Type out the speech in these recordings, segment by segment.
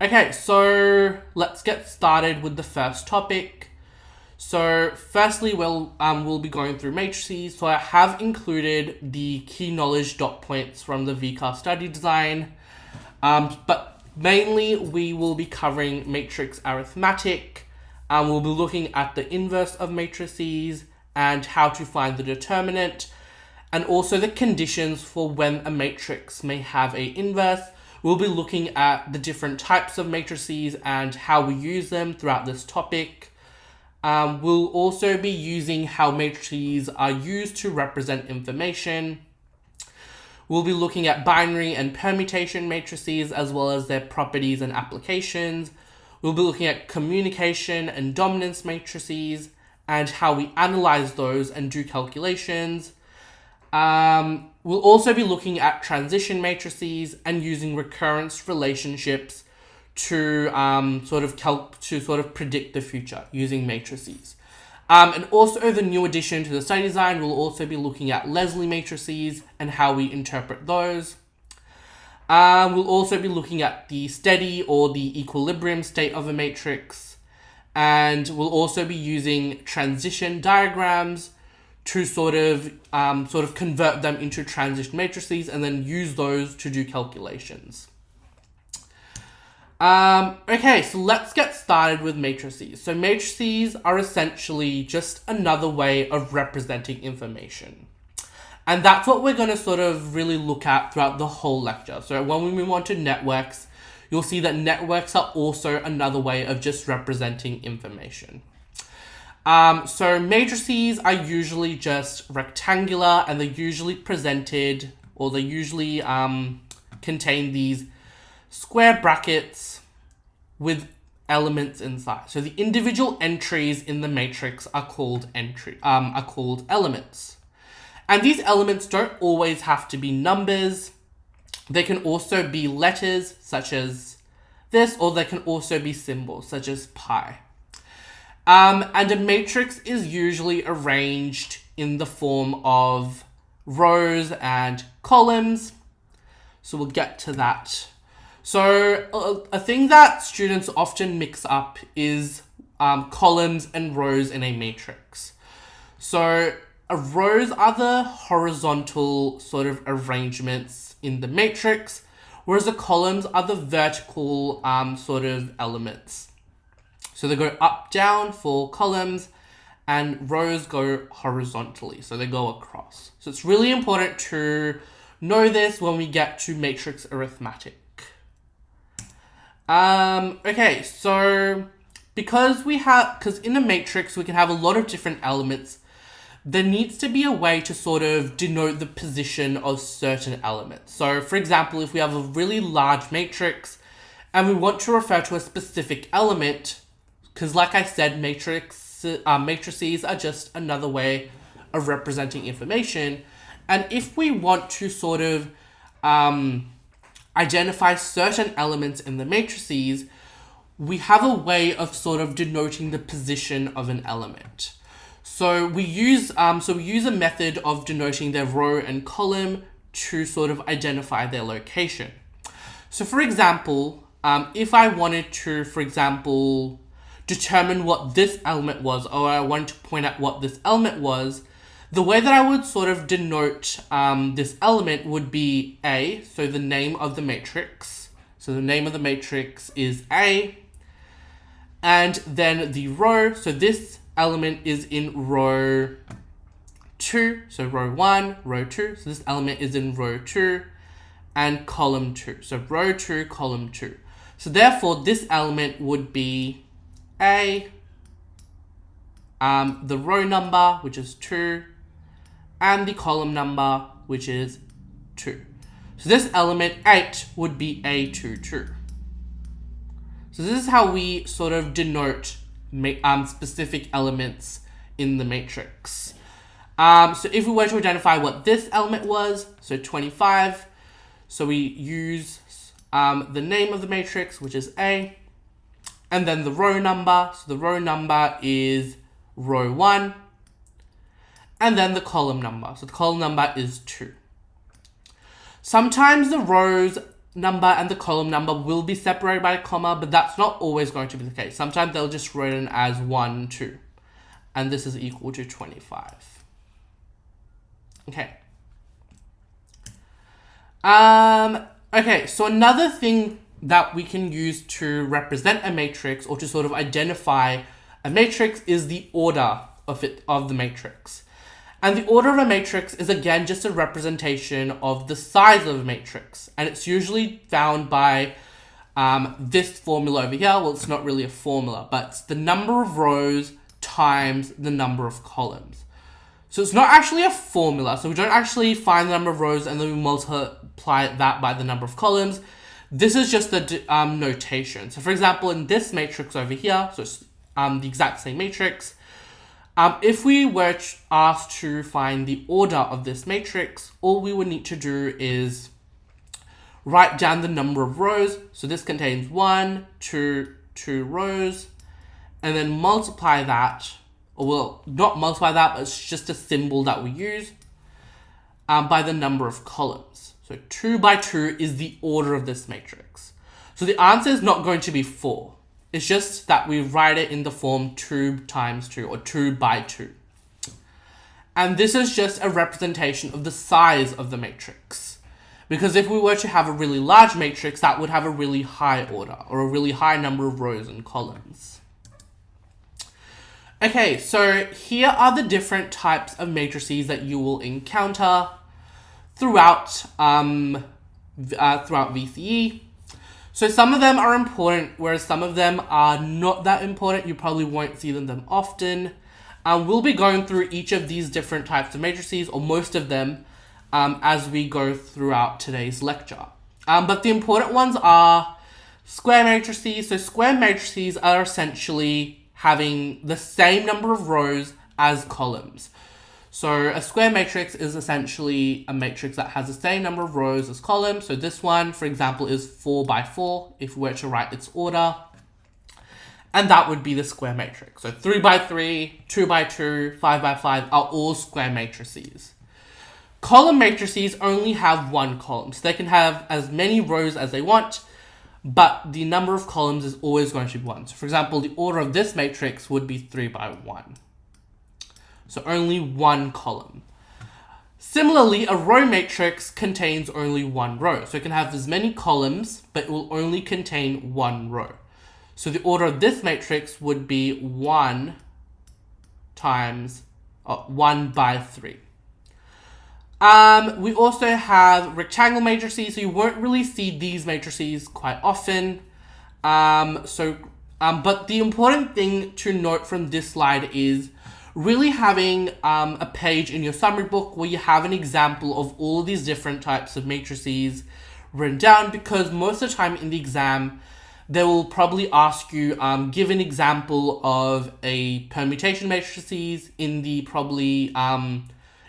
Okay, so let's get started with the first topic. So firstly, we'll be going through matrices. So I have included the key knowledge dot points from the VCA study design, but mainly we will be covering matrix arithmetic. We'll be looking at the inverse of matrices and how to find the determinant, and also the conditions for when a matrix may have a inverse. We'll be looking at the different types of matrices and how we use them throughout this topic. We'll also be using how matrices are used to represent information. We'll be looking at binary and permutation matrices as well as their properties and applications. We'll be looking at communication and dominance matrices and how we analyze those and do calculations. We'll also be looking at transition matrices and using recurrence relationships to sort of predict the future using matrices. And also the new addition to the study design, we'll also be looking at Leslie matrices and how we interpret those. We'll also be looking at the steady or the equilibrium state of a matrix, and we'll also be using transition diagrams to sort of convert them into transition matrices and then use those to do calculations. Okay, so let's get started with matrices. So matrices are essentially just another way of representing information. And that's what we're going to sort of really look at throughout the whole lecture. So when we move on to networks, you'll see that networks are also another way of just representing information. So matrices are usually just rectangular, and they're usually presented, or they usually contain these square brackets with elements inside. So the individual entries in the matrix are called elements. And these elements don't always have to be numbers. They can also be letters, such as this, or they can also be symbols, such as pi. And a matrix is usually arranged in the form of rows and columns. So we'll get to that. So a thing that students often mix up is columns and rows in a matrix. So rows are the horizontal sort of arrangements in the matrix, whereas the columns are the vertical sort of elements. So they go up, down for columns, and rows go horizontally, so they go across. So it's really important to know this when we get to matrix arithmetic. Okay, so because in a matrix we can have a lot of different elements, there needs to be a way to sort of denote the position of certain elements. So for example, if we have a really large matrix and we want to refer to a specific element, because like I said, matrices are just another way of representing information. And if we want to sort of identify certain elements in the matrices, we have a way of sort of denoting the position of an element. So we use a method of denoting their row and column to sort of identify their location. So for example, if I wanted to, for example, determine what this element was, or I wanted to point out what this element was, the way that I would sort of denote this element would be A, so the name of the matrix. So the name of the matrix is A, and then the row, so this element is in row 2, so row 1, row 2, so this element is in row 2, and column 2, so row 2, column 2. So therefore, this element would be A, the row number, which is 2, and the column number, which is 2. So this element 8 would be A22. So this is how we sort of denote specific elements in the matrix. So if we were to identify what this element was, so 25, so we use the name of the matrix, which is A, and then the row number. So the row number is row 1, and then the column number. So the column number is 2. Sometimes the rows number and the column number will be separated by a comma, but that's not always going to be the case. Sometimes they'll just written as 1, 2, and this is equal to 25. Okay. Okay, so another thing that we can use to represent a matrix or to sort of identify a matrix is the order of the matrix. And the order of a matrix is again just a representation of the size of a matrix. And it's usually found by this formula over here. Well, it's not really a formula, but it's the number of rows times the number of columns. So it's not actually a formula. So we don't actually find the number of rows and then we multiply that by the number of columns. This is just the notation. So for example, in this matrix over here, so it's the exact same matrix, if we were asked to find the order of this matrix, all we would need to do is write down the number of rows. So this contains 1, 2 rows, and then multiply that, or well, not multiply that, but it's just a symbol that we use, by the number of columns. So 2 by 2 is the order of this matrix. So the answer is not going to be 4. It's just that we write it in the form 2 times 2 or 2 by 2. And this is just a representation of the size of the matrix. Because if we were to have a really large matrix, that would have a really high order or a really high number of rows and columns. Okay, so here are the different types of matrices that you will encounter throughout VCE. So some of them are important, whereas some of them are not that important. You probably won't see them often. We'll be going through each of these different types of matrices, or most of them, as we go throughout today's lecture. But the important ones are square matrices. So square matrices are essentially having the same number of rows as columns. So a square matrix is essentially a matrix that has the same number of rows as columns. So this one, for example, is 4 by 4 if we were to write its order. And that would be the square matrix. So 3 by 3, 2 by 2, 5 by 5 are all square matrices. Column matrices only have one column. So they can have as many rows as they want, but the number of columns is always going to be 1. So for example, the order of this matrix would be 3 by 1. So only one column. Similarly, a row matrix contains only one row. So it can have as many columns, but it will only contain one row. So the order of this matrix would be 1 times 1 by 3. We also have rectangle matrices, so you won't really see these matrices quite often. But the important thing to note from this slide is really having a page in your summary book where you have an example of all of these different types of matrices written down, because most of the time in the exam, they will probably ask you, give an example of a permutation matrices in the probably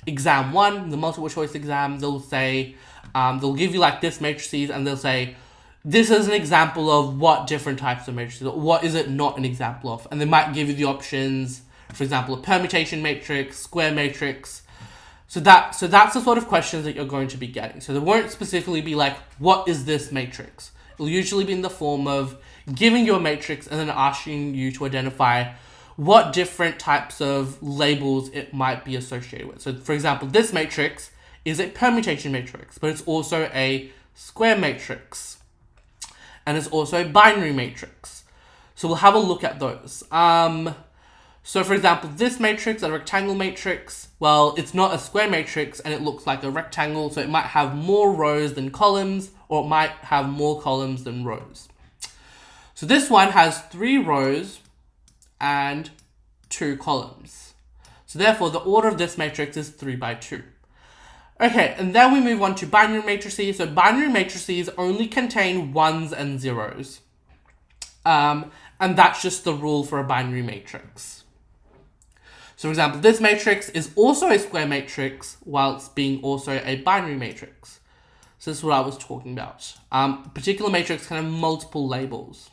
exam 1, the multiple choice exam. They'll say, they'll give you like this matrices and they'll say, this is an example of what different types of matrices, or what is it not an example of? And they might give you the options, for example, a permutation matrix, square matrix. So that's the sort of questions that you're going to be getting. So they won't specifically be like, what is this matrix? It'll usually be in the form of giving you a matrix and then asking you to identify what different types of labels it might be associated with. So for example, this matrix is a permutation matrix, but it's also a square matrix. And it's also a binary matrix. So we'll have a look at those. So for example, this matrix, a rectangle matrix, well, it's not a square matrix and it looks like a rectangle, so it might have more rows than columns, or it might have more columns than rows. So this one has 3 rows and 2 columns. So therefore, the order of this matrix is 3 by 2. Okay, and then we move on to binary matrices. So binary matrices only contain 1s and 0s. And that's just the rule for a binary matrix. So for example, this matrix is also a square matrix whilst being also a binary matrix. So this is what I was talking about. Particular matrix can have multiple labels.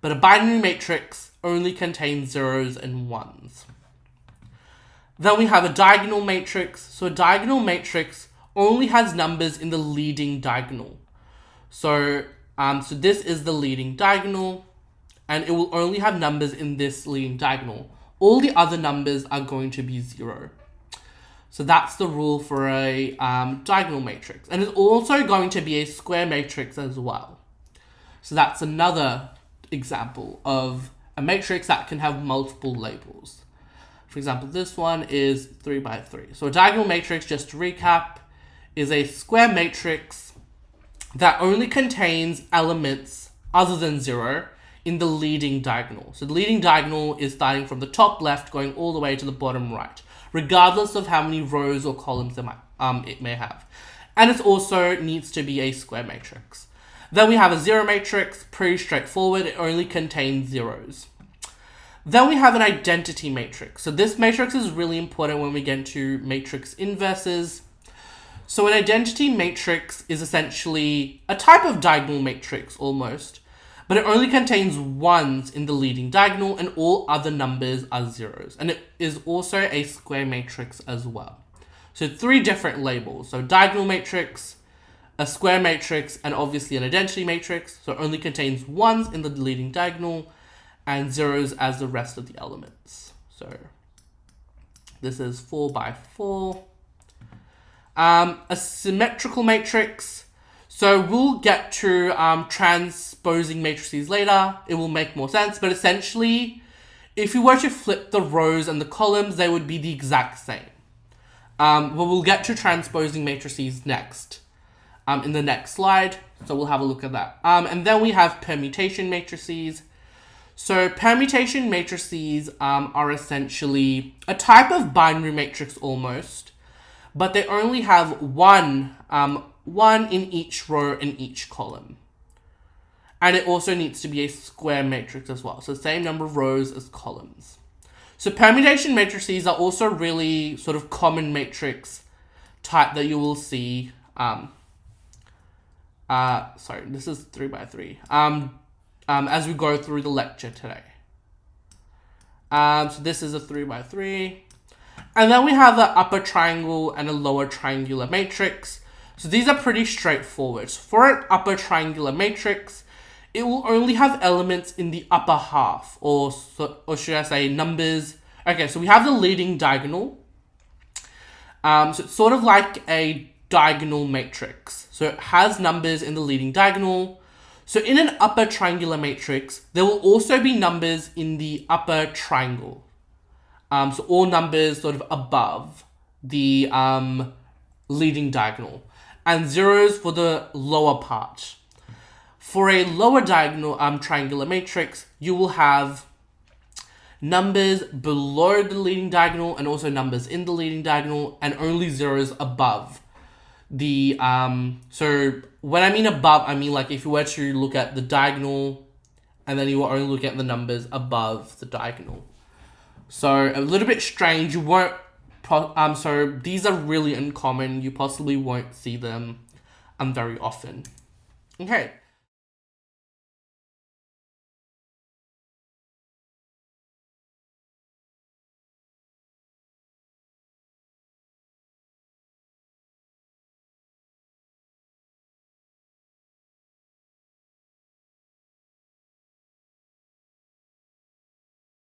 But a binary matrix only contains 0s and 1s. Then we have a diagonal matrix. So a diagonal matrix only has numbers in the leading diagonal. So this is the leading diagonal, and it will only have numbers in this leading diagonal. All the other numbers are going to be 0. So that's the rule for a diagonal matrix. And it's also going to be a square matrix as well. So that's another example of a matrix that can have multiple labels. For example, this one is 3 by 3. So a diagonal matrix, just to recap, is a square matrix that only contains elements other than 0 in the leading diagonal. So the leading diagonal is starting from the top left going all the way to the bottom right, regardless of how many rows or columns it may have. And it also needs to be a square matrix. Then we have a 0 matrix, pretty straightforward, it only contains zeros. Then we have an identity matrix. So this matrix is really important when we get into matrix inverses. So an identity matrix is essentially a type of diagonal matrix almost, but it only contains 1s in the leading diagonal and all other numbers are zeros. And it is also a square matrix as well. So 3 different labels. So diagonal matrix, a square matrix, and obviously an identity matrix. So it only contains 1s in the leading diagonal and zeros as the rest of the elements. So this is 4 by 4. A symmetrical matrix. So we'll get to transposing matrices later. It will make more sense. But essentially, if you were to flip the rows and the columns, they would be the exact same. But we'll get to transposing matrices next, in the next slide. So we'll have a look at that. And then we have permutation matrices. So permutation matrices are essentially a type of binary matrix almost, but they only have one in each row and each column. And it also needs to be a square matrix as well. So same number of rows as columns. So permutation matrices are also really sort of common matrix type that you will see. Sorry, this is 3 by 3. As we go through the lecture today. So this is a 3 by 3. And then we have the upper triangle and a lower triangular matrix. So these are pretty straightforward. So for an upper triangular matrix, it will only have elements in the upper half, or should I say numbers. Okay, so we have the leading diagonal. So it's sort of like a diagonal matrix. So it has numbers in the leading diagonal. So in an upper triangular matrix, there will also be numbers in the upper triangle. So all numbers sort of above the leading diagonal, and zeros for the lower part. For a lower diagonal triangular matrix, you will have numbers below the leading diagonal and also numbers in the leading diagonal, and only zeros above the so when I mean above, I mean like if you were to look at the diagonal and then you were only looking at the numbers above the diagonal. So a little bit strange. You won't so these are really uncommon. You possibly won't see them very often. Okay,